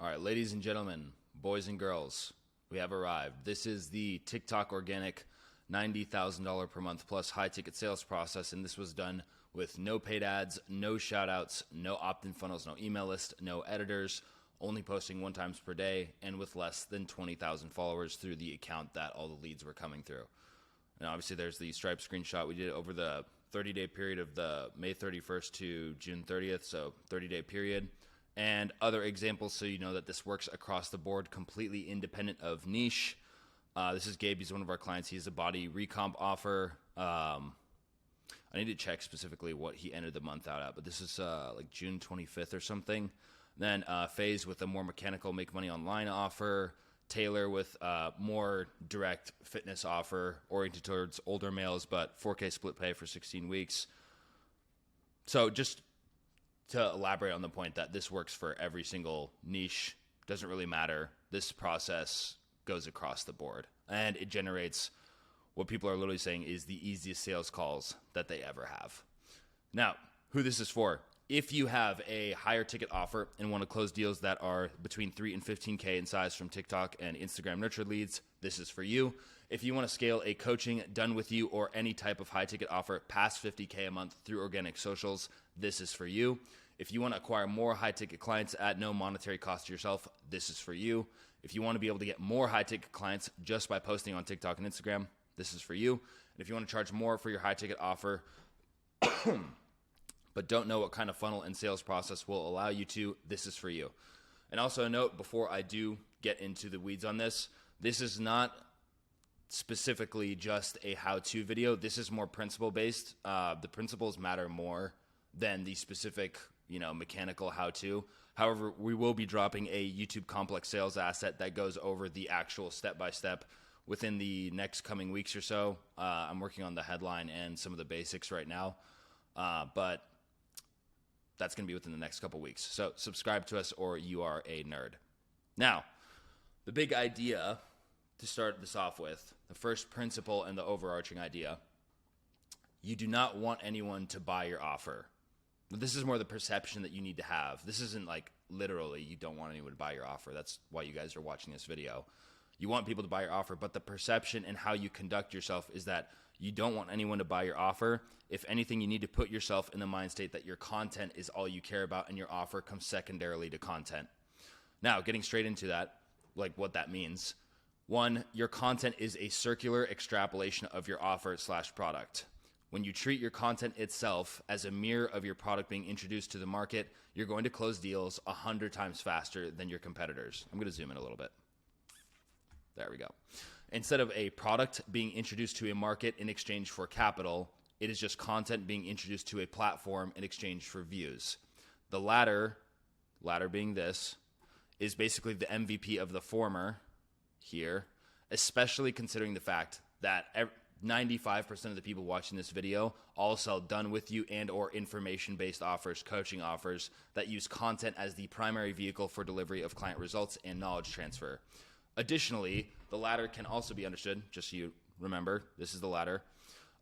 All right, ladies and gentlemen, boys and girls, we have arrived. This is the TikTok organic $90,000 per month plus high ticket sales process, and this was done with no paid ads, no shout outs, no opt-in funnels, no email list, no editors, only posting 1 time per day, and with less than 20,000 followers through the account that all the leads were coming through. And obviously there's the Stripe screenshot. We did it over the 30-day period of the May 31st to June 30th, so 30-day period. And other examples so you know that this works across the board, completely independent of niche. This is Gabe. He's one of our clients. He has a body recomp offer. I need to check specifically what he ended the month out at, but this is like June 25th or something. Then Phase with a more mechanical make money online offer. Taylor with more direct fitness offer oriented towards older males, but 4K split pay for 16 weeks. So just to elaborate on the point that this works for every single niche, doesn't really matter. This process goes across the board, and it generates what people are literally saying is the easiest sales calls that they ever have. Now, who this is for? If you have a higher ticket offer and want to close deals that are between 3 and 15K in size from TikTok and Instagram nurtured leads, this is for you. If you want to scale a coaching done with you or any type of high ticket offer past 50K a month through organic socials, this is for you. If you want to acquire more high ticket clients at no monetary cost to yourself, this is for you. If you want to be able to get more high ticket clients just by posting on TikTok and Instagram, this is for you. And if you want to charge more for your high ticket offer, but don't know what kind of funnel and sales process will allow you to, this is for you. And also a note before I do get into the weeds on this, this is not specifically just a how-to video. This is more principle-based. The principles matter more than the specific, mechanical how-to. However, we will be dropping a YouTube complex sales asset that goes over the actual step-by-step within the next coming weeks or so. I'm working on the headline and some of the basics right now, but that's going to be within the next couple weeks. So subscribe to us or you are a nerd. Now, the big idea to start this off with, the first principle and the overarching idea, you do not want anyone to buy your offer. This is more the perception that you need to have. This isn't like literally you don't want anyone to buy your offer. That's why you guys are watching this video. You want people to buy your offer, but the perception and how you conduct yourself is that you don't want anyone to buy your offer. If anything, you need to put yourself in the mind state that your content is all you care about and your offer comes secondarily to content. Now, getting straight into that, like what that means. 1, your content is a circular extrapolation of your offer/product. When you treat your content itself as a mirror of your product being introduced to the market, you're going to close deals 100 times faster than your competitors. I'm going to zoom in a little bit. There we go. Instead of a product being introduced to a market in exchange for capital, it is just content being introduced to a platform in exchange for views. The latter being this, is basically the MVP of the former here, especially considering the fact that 95% of the people watching this video all sell done with you and or information-based offers, coaching offers that use content as the primary vehicle for delivery of client results and knowledge transfer. Additionally, the latter can also be understood, just so you remember, this is the latter.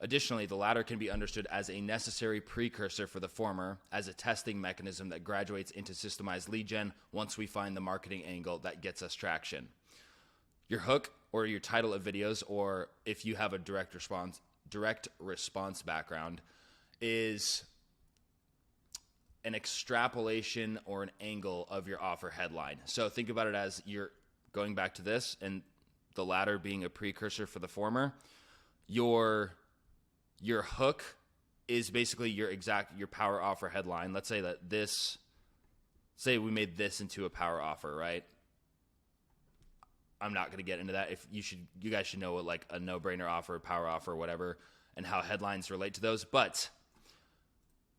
Additionally, the latter can be understood as a necessary precursor for the former, as a testing mechanism that graduates into systemized lead gen once we find the marketing angle that gets us traction. Your hook or your title of videos, or if you have a direct response background, is an extrapolation or an angle of your offer headline. So think about it as you're going back to this, and the latter being a precursor for the former. Your hook is basically your power offer headline. Let's say that say we made this into a power offer, right? I'm not going to get into that. You guys should know what like a no-brainer offer, power offer, whatever, and how headlines relate to those. But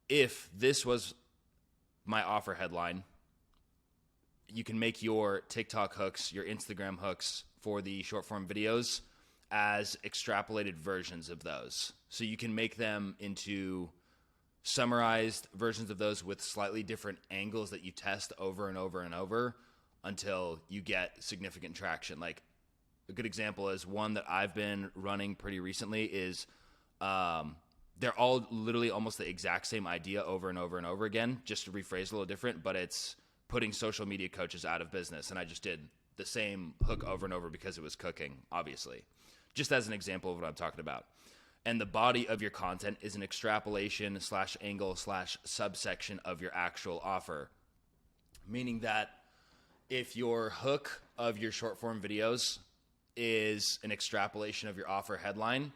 if this was my offer headline, you can make your TikTok hooks, your Instagram hooks for the short form videos as extrapolated versions of those. So you can make them into summarized versions of those with slightly different angles that you test over and over and over until you get significant traction. Like a good example is one that I've been running pretty recently is they're all literally almost the exact same idea over and over and over again, just to rephrase a little different, but it's putting social media coaches out of business. And I just did the same hook over and over because it was cooking, obviously. Just as an example of what I'm talking about. And the body of your content is an extrapolation / angle / subsection of your actual offer. Meaning that if your hook of your short form videos is an extrapolation of your offer headline,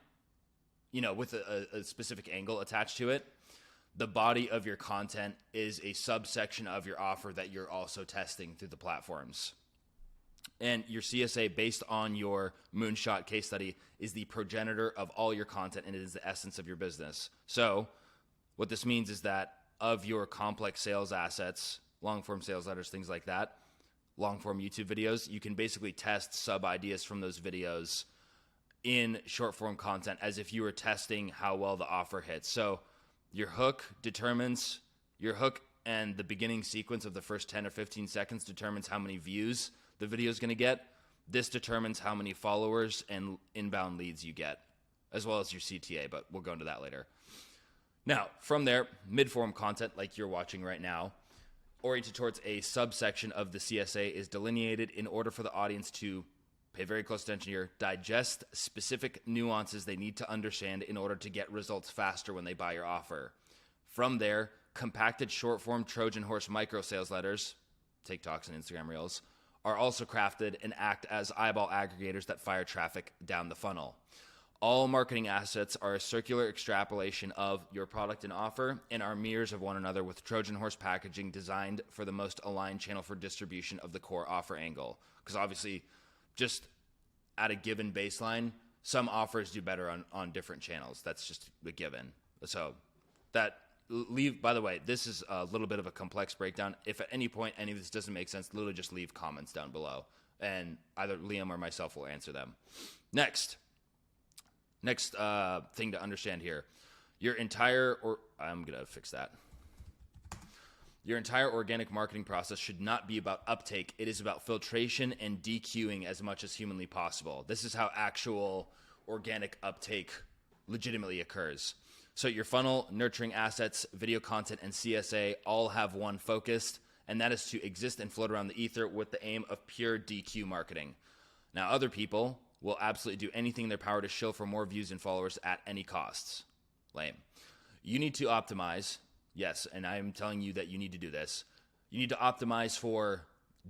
with a specific angle attached to it, the body of your content is a subsection of your offer that you're also testing through the platforms. And your CSA, based on your moonshot case study, is the progenitor of all your content, and it is the essence of your business. So what this means is that of your complex sales assets, long-form sales letters, things like that, long-form YouTube videos, you can basically test sub-ideas from those videos in short-form content as if you were testing how well the offer hits. So your hook and the beginning sequence of the first 10 or 15 seconds determines how many views the video is going to get. This determines how many followers and inbound leads you get, as well as your CTA, but we'll go into that later. Now, from there, mid-form content like you're watching right now, oriented towards a subsection of the CSA, is delineated in order for the audience to pay very close attention here, digest specific nuances they need to understand in order to get results faster when they buy your offer. From there, compacted short-form Trojan horse micro sales letters, TikToks and Instagram Reels, are also crafted and act as eyeball aggregators that fire traffic down the funnel. All marketing assets are a circular extrapolation of your product and offer and are mirrors of one another, with Trojan horse packaging designed for the most aligned channel for distribution of the core offer angle. Because obviously, just at a given baseline, some offers do better on different channels. That's just a given. So by the way, this is a little bit of a complex breakdown. If at any point any of this doesn't make sense, literally just leave comments down below, and either Liam or myself will answer them. Next thing to understand here, I'm going to fix that. Your entire organic marketing process should not be about uptake. It is about filtration and DQing as much as humanly possible. This is how actual organic uptake legitimately occurs. So your funnel, nurturing assets, video content, and CSA all have one focus, and that is to exist and float around the ether with the aim of pure DQ marketing. Now, other people will absolutely do anything in their power to shill for more views and followers at any costs. Lame. You need to optimize. Yes, and I'm telling you that you need to do this. You need to optimize for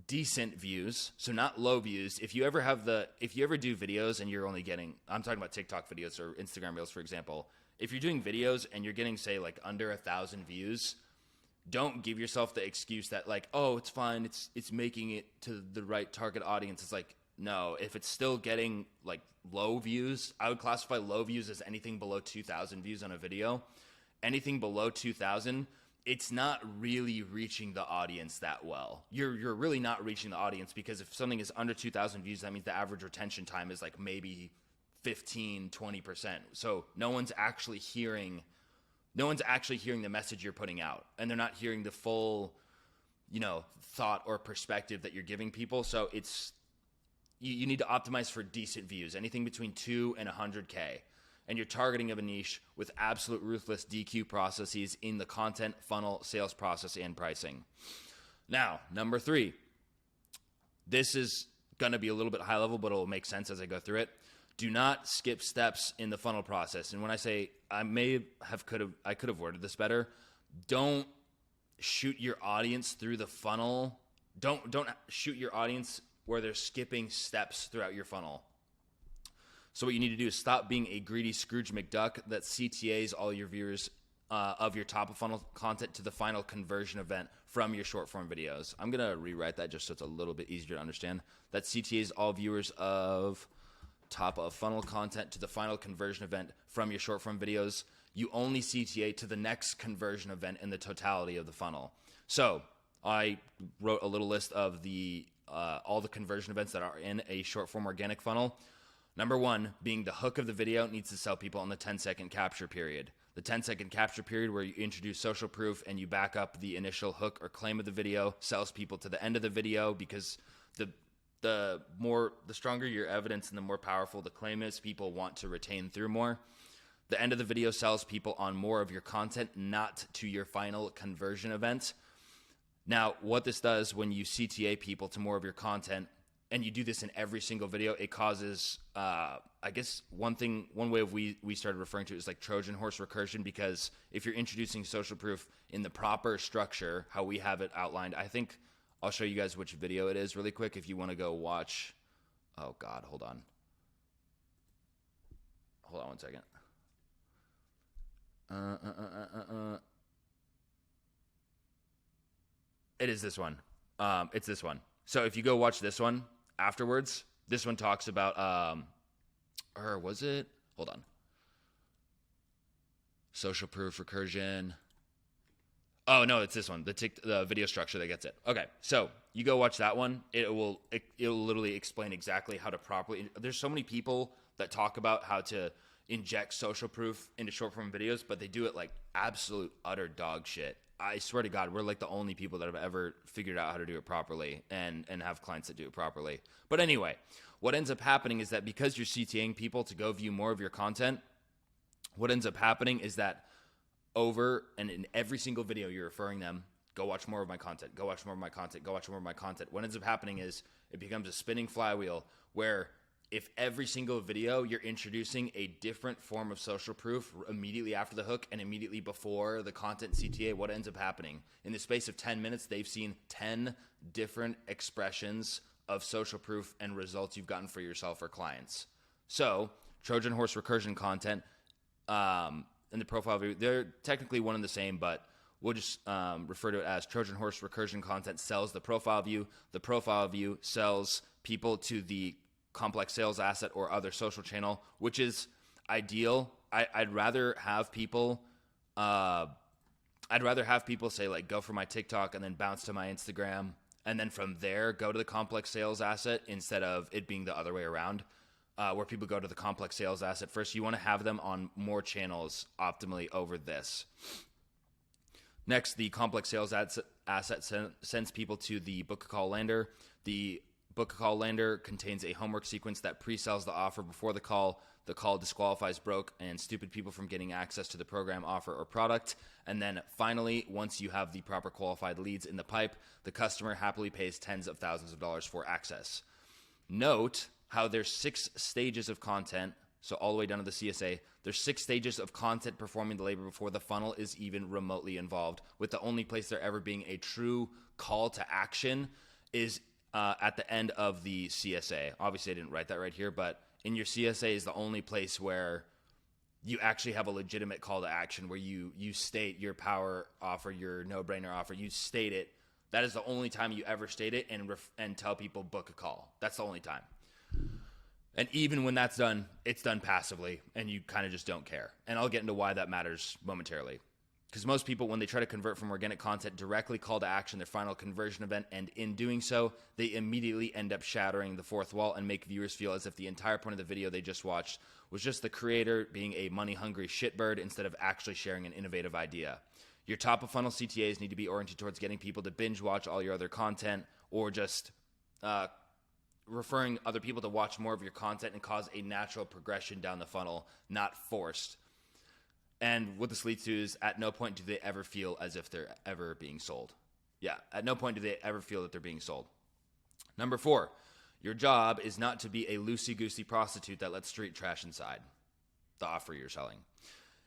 decent views, so not low views. If you ever do videos and you're only getting, I'm talking about TikTok videos or Instagram Reels, for example. If you're doing videos and you're getting, say, like under 1,000 views, don't give yourself the excuse that like, oh, it's fine, it's making it to the right target audience. It's like, no, if it's still getting like low views, I would classify low views as anything below 2,000 views on a video. Anything below 2,000, it's not really reaching the audience that well. You're really not reaching the audience, because if something is under 2,000 views, that means the average retention time is like maybe 15-20%. So no one's actually hearing the message you're putting out, and they're not hearing the full, thought or perspective that you're giving people. So you need to optimize for decent views, anything between 2 and 100K. And you're targeting of a niche with absolute ruthless DQ processes in the content, funnel, sales process, and pricing. Now, number 3. This is going to be a little bit high level, but it will make sense as I go through it. Do not skip steps in the funnel process. And when I say I could have worded this better. Don't shoot your audience through the funnel. Don't shoot your audience where they're skipping steps throughout your funnel. So what you need to do is stop being a greedy Scrooge McDuck that CTAs all your viewers of your top of funnel content to the final conversion event from your short form videos. I'm going to rewrite that just so it's a little bit easier to understand. That CTAs all viewers of top of funnel content to the final conversion event from your short form videos. You only CTA to the next conversion event in the totality of the funnel. So I wrote a little list of all the conversion events that are in a short form organic funnel. Number 1 being the hook of the video needs to sell people on the 10-second capture period. The 10-second capture period, where you introduce social proof and you back up the initial hook or claim of the video, sells people to the end of the video, because the stronger your evidence and the more powerful the claim is, people want to retain through more. The end of the video sells people on more of your content, not to your final conversion event. Now, what this does when you CTA people to more of your content, and you do this in every single video, it causes, I guess one way we started referring to it is like Trojan horse recursion, because if you're introducing social proof in the proper structure, how we have it outlined, I think I'll show you guys which video it is really quick if you want to go watch. Oh God, hold on one second. It is this one. It's this one. So if you go watch this one afterwards, this one talks about, or was it? Hold on. Social proof recursion. Oh no, it's this one. The video structure that gets it. Okay, so you go watch that one. It'll literally explain exactly how to properly. There's so many people that talk about how to inject social proof into short form videos, but they do it like absolute utter dog shit. I swear to God, we're like the only people that have ever figured out how to do it properly and have clients that do it properly. But anyway, what ends up happening is that because you're CTAing people to go view more of your content, what ends up happening is that over and in every single video, you're referring them, go watch more of my content, go watch more of my content, go watch more of my content. What ends up happening is it becomes a spinning flywheel where if every single video you're introducing a different form of social proof immediately after the hook and immediately before the content CTA, what ends up happening? In the space of 10 minutes, they've seen 10 different expressions of social proof and results you've gotten for yourself or clients. So Trojan horse recursion content and the profile view, they're technically one and the same, but we'll just refer to it as Trojan horse recursion content sells the profile view. The profile view sells people to the complex sales asset or other social channel, which is ideal. I'd rather have people say like go for my TikTok and then bounce to my Instagram and then from there go to the complex sales asset instead of it being the other way around, where people go to the complex sales asset first. You want to have them on more channels optimally over this. Next, the complex sales asset sends people to the book a call lander. The book a call lander contains a homework sequence that pre-sells the offer before the call. The call disqualifies broke and stupid people from getting access to the program, offer, or product. And then finally, once you have the proper qualified leads in the pipe, the customer happily pays tens of thousands of dollars for access. Note how there's 6 stages of content, so all the way down to the CSA, there's 6 stages of content performing the labor before the funnel is even remotely involved, with the only place there ever being a true call to action is at the end of the CSA. Obviously, I didn't write that right here, but in your CSA is the only place where you actually have a legitimate call to action where you state your power offer, your no-brainer offer. You state it. That is the only time you ever state it and tell people book a call. That's the only time. And even when that's done, it's done passively, and you kind of just don't care. And I'll get into why that matters momentarily. Because most people, when they try to convert from organic content, directly call to action their final conversion event, and in doing so, they immediately end up shattering the fourth wall and make viewers feel as if the entire point of the video they just watched was just the creator being a money-hungry shitbird instead of actually sharing an innovative idea. Your top-of-funnel CTAs need to be oriented towards getting people to binge-watch all your other content or just referring other people to watch more of your content and cause a natural progression down the funnel, not forced. And what this leads to is at no point do they ever feel as if they're ever being sold. Yeah, at no point do they ever feel that they're being sold. Number 4, your job is not to be a loosey-goosey prostitute that lets street trash inside the offer you're selling.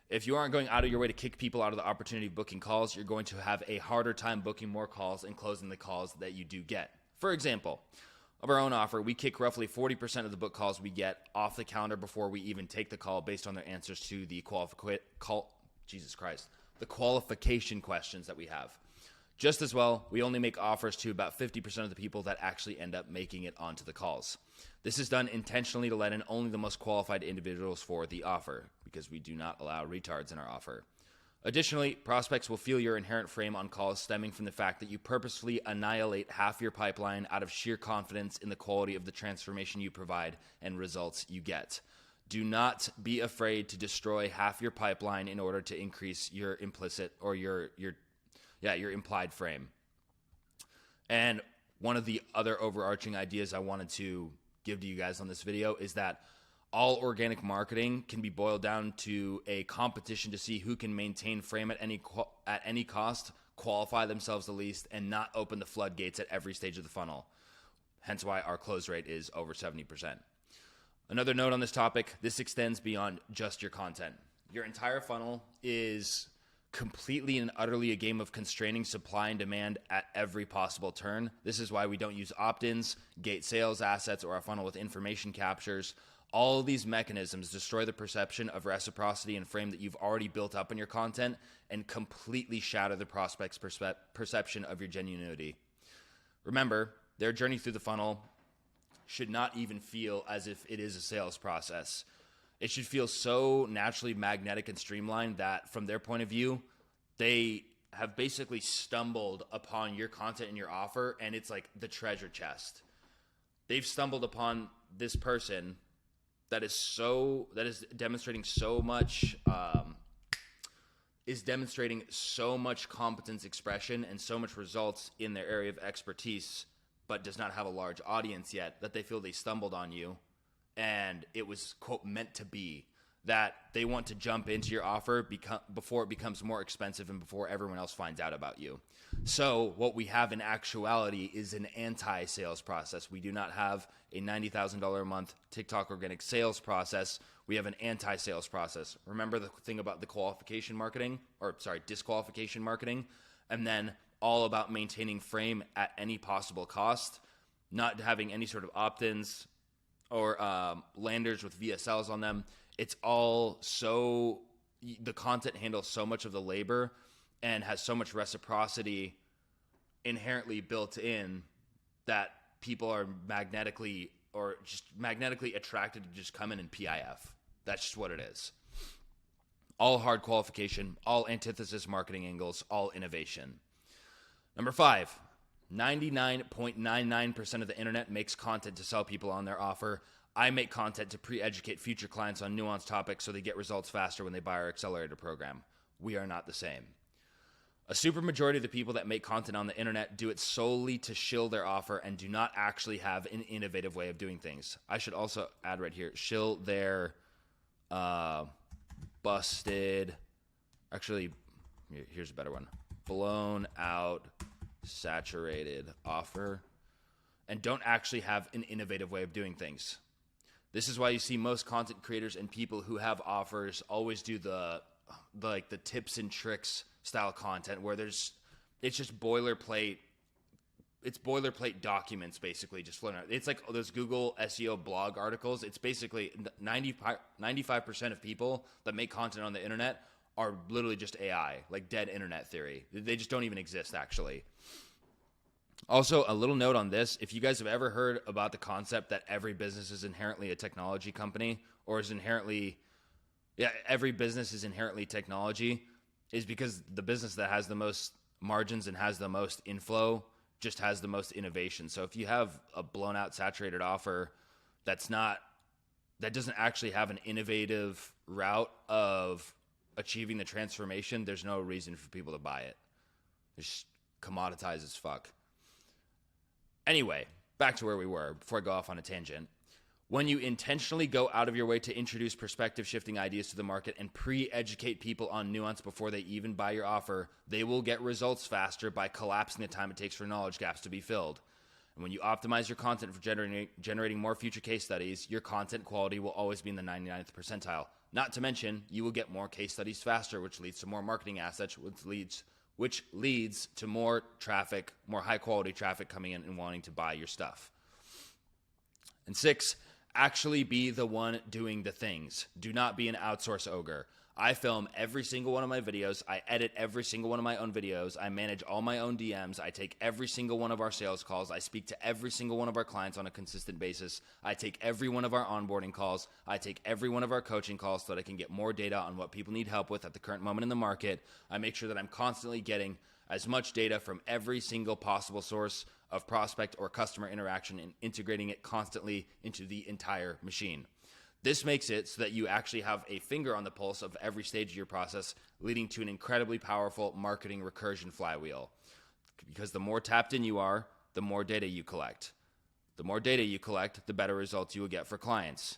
If you aren't going out of your way to kick people out of the opportunity of booking calls, you're going to have a harder time booking more calls and closing the calls that you do get. For example, of our own offer, we kick roughly 40% of the book calls we get off the calendar before we even take the call based on their answers to the qualification questions that we have. Just as well, we only make offers to about 50% of the people that actually end up making it onto the calls. This is done intentionally to let in only the most qualified individuals for the offer, because we do not allow retards in our offer. Additionally, prospects will feel your inherent frame on calls stemming from the fact that you purposefully annihilate half your pipeline out of sheer confidence in the quality of the transformation you provide and results you get. Do not be afraid to destroy half your pipeline in order to increase your implicit or your implied frame. And one of the other overarching ideas I wanted to give to you guys on this video is that all organic marketing can be boiled down to a competition to see who can maintain frame at any cost, qualify themselves the least, and not open the floodgates at every stage of the funnel. Hence why our close rate is over 70%. Another note on this topic, this extends beyond just your content. Your entire funnel is completely and utterly a game of constraining supply and demand at every possible turn. This is why we don't use opt-ins, gate sales assets, or a funnel with information captures. All of these mechanisms destroy the perception of reciprocity and frame that you've already built up in your content and completely shatter the prospect's perception of your genuinity. Remember, their journey through the funnel should not even feel as if it is a sales process. It should feel so naturally magnetic and streamlined that from their point of view, they have basically stumbled upon your content and your offer, and it's like the treasure chest. They've stumbled upon this person that is demonstrating so much competence expression and so much results in their area of expertise, but does not have a large audience yet, that they feel they stumbled on you and it was, quote, meant to be, that they want to jump into your offer before it becomes more expensive and before everyone else finds out about you. So what we have in actuality is an anti-sales process. We do not have a $90,000 a month TikTok organic sales process. We have an anti-sales process. Remember the thing about the disqualification marketing, and then all about maintaining frame at any possible cost, not having any sort of opt-ins or landers with VSLs on them. It's all so, the content handles so much of the labor and has so much reciprocity inherently built in that people are magnetically attracted to just come in and PIF. That's just what it is. All hard qualification, all antithesis marketing angles, all innovation. Number 5, 99.99% of the internet makes content to sell people on their offer. I make content to pre-educate future clients on nuanced topics so they get results faster when they buy our accelerator program. We are not the same. A super majority of the people that make content on the internet do it solely to shill their offer and do not actually have an innovative way of doing things. I should also add right here, shill their busted, actually, here's a better one, blown out, saturated offer, and don't actually have an innovative way of doing things. This is why you see most content creators and people who have offers always do the tips and tricks style content where it's just boilerplate. It's boilerplate documents basically just floating out. It's like those Google SEO blog articles. It's basically 95% of people that make content on the internet are literally just AI, like dead internet theory. They just don't even exist actually. Also, a little note on this. If you guys have ever heard about the concept that every business is inherently a technology company or every business is inherently technology, is because the business that has the most margins and has the most inflow just has the most innovation. So if you have a blown out saturated offer that doesn't actually have an innovative route of achieving the transformation, there's no reason for people to buy it. It's commoditized as fuck. Anyway, back to where we were before I go off on a tangent. When you intentionally go out of your way to introduce perspective shifting ideas to the market and pre-educate people on nuance before they even buy your offer, they will get results faster by collapsing the time it takes for knowledge gaps to be filled. And when you optimize your content for generating more future case studies, your content quality will always be in the 99th percentile. Not to mention, you will get more case studies faster, which leads to more marketing assets, which leads to more traffic, more high quality traffic coming in and wanting to buy your stuff. And 6, actually be the one doing the things. Do not be an outsource ogre. I film every single one of my videos. I edit every single one of my own videos. I manage all my own DMs. I take every single one of our sales calls. I speak to every single one of our clients on a consistent basis. I take every one of our onboarding calls. I take every one of our coaching calls so that I can get more data on what people need help with at the current moment in the market. I make sure that I'm constantly getting as much data from every single possible source of prospect or customer interaction and integrating it constantly into the entire machine. This makes it so that you actually have a finger on the pulse of every stage of your process, leading to an incredibly powerful marketing recursion flywheel. Because the more tapped in you are, the more data you collect. The more data you collect, the better results you will get for clients.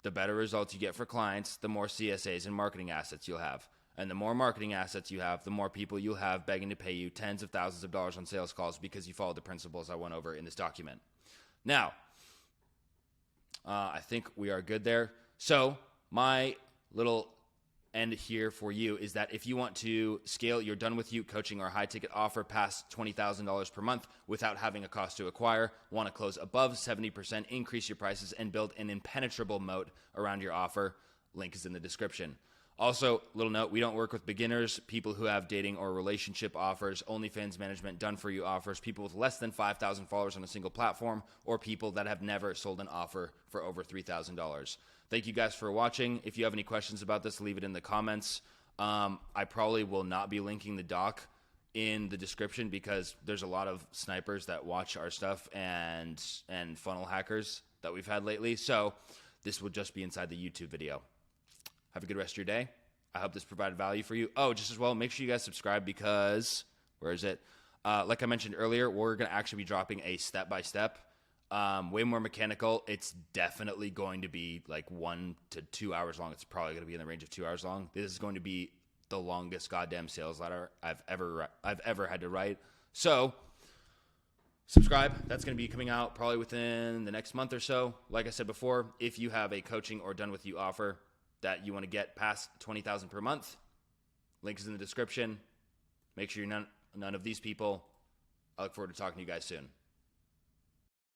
The better results you get for clients, the more CSAs and marketing assets you'll have. And the more marketing assets you have, the more people you'll have begging to pay you tens of thousands of dollars on sales calls because you followed the principles I went over in this document. Now, I think we are good there. So my little end here for you is that if you want to scale your done with you coaching or high ticket offer past $20,000 per month without having a cost to acquire, want to close above 70%, increase your prices, and build an impenetrable moat around your offer, link is in the description. Also, little note, we don't work with beginners, people who have dating or relationship offers, OnlyFans management, done-for-you offers, people with less than 5,000 followers on a single platform, or people that have never sold an offer for over $3,000. Thank you guys for watching. If you have any questions about this, leave it in the comments. I probably will not be linking the doc in the description because there's a lot of snipers that watch our stuff and funnel hackers that we've had lately. So this will just be inside the YouTube video. Have a good rest of your day. I hope this provided value for you. Oh, just as well, make sure you guys subscribe because, where is it? Like I mentioned earlier, we're going to actually be dropping a step-by-step, way more mechanical. It's definitely going to be like 1 to 2 hours long. It's probably going to be in the range of 2 hours long. This is going to be the longest goddamn sales letter I've ever had to write. So subscribe. That's going to be coming out probably within the next month or so. Like I said before, if you have a coaching or done with you offer that you want to get past $20,000 per month, link is in the description. Make sure you're none of these people. I look forward to talking to you guys soon.